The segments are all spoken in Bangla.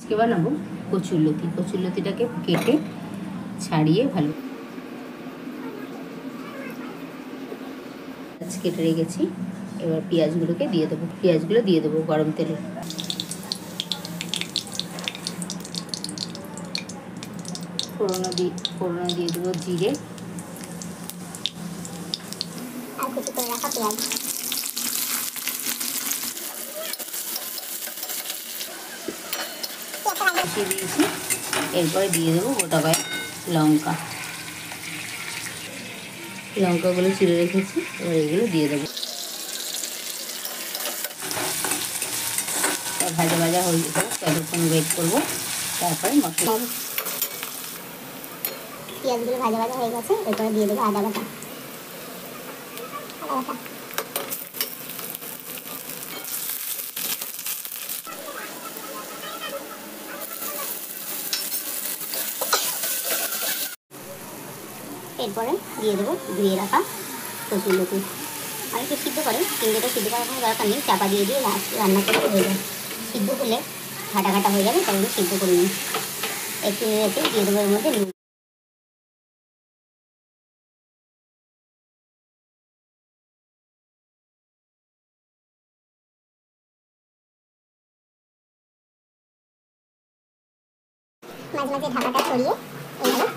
আজকে বানাবো কচুরলতি। কচুরলতিটাকে কেটে ছাড়িয়ে ভালো কেটে রেখেছি। এবার পেঁয়াজগুলোকে দিয়ে দেবো। পেঁয়াজগুলো দিয়ে দেবো গরম তেলে। ফোড়নে দিয়ে দেবো জিরে আর কুচি করে রাখা পেঁয়াজ। কষিয়ে দিয়েছি। এরপরে দিয়ে দেবো গোটা কয়েক লঙ্কা। লঙ্কাগুলো চিড়ে রেখেছি, এবার এগুলো দিয়ে দেবো। ভাজা ভাজা হয়ে যাবে, ততক্ষণ ওয়েট করবো। তারপরে মশলা পেঁয়াজগুলো ভাজা ভাজা হয়ে গেছে, এরপরে দিয়ে দেবো আদা বাটা। এরপরে দিয়ে দেবো ধুয়ে রাখা কচুরলতি। অনেকে সিদ্ধ করে, কিন্তু এটা সিদ্ধ করার কোনো দরকার নেই, চাপা দিয়ে দিয়ে রান্না করতে হয়ে যায়। সিদ্ধ করলে ঘাটা ঘাটা হয়ে যাবে, তাহলে সিদ্ধ করে নিই। একটু নেড়ে দিয়ে দেবো এর মধ্যে নুন। মাঝে মাঝে ঢাকাটা সরিয়ে এইভাবে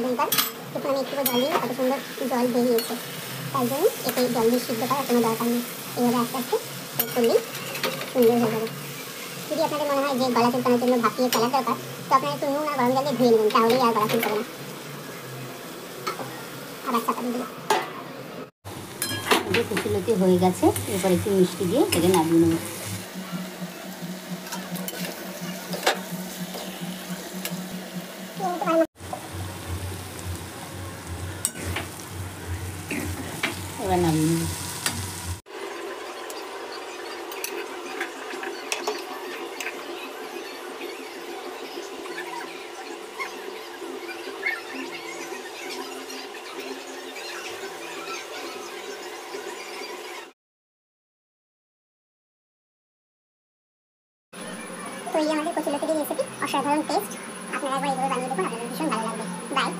দুইবার একটু আমি একটু জল দিয়ে কত সুন্দর জল বেরিয়েছে। তাই জন্য এতে জল দিয়ে সিদ্ধ করার কোনো দরকার নেই। এইভাবে আস্তে আস্তে করলেই সুন্দর হয়ে যাবে। যদি আপনাদের মনে হয় যে গলা চুলকানোর জন্য ভাপিয়ে ফেলার দরকার, তো আপনারা একটু নুন আর গরম জল দিয়ে ধুয়ে নেবেন, তাহলেই আর গলা চুলকাবে না। আবার চাপা দিয়ে দেবো। কচুরলতি হয়ে গেছে, এরপর একটু মিষ্টি দিয়ে এটাকে নামিয়ে নেবো। এবার নামিয়ে নেবো। তো এই আমাদের কচুরলতি রেসিপি, অসাধারণ টেস্ট। আপনারা একবার এইভাবে বানিয়ে দেখুন, আপনাদের ভীষণ ভালো লাগবে। বাই।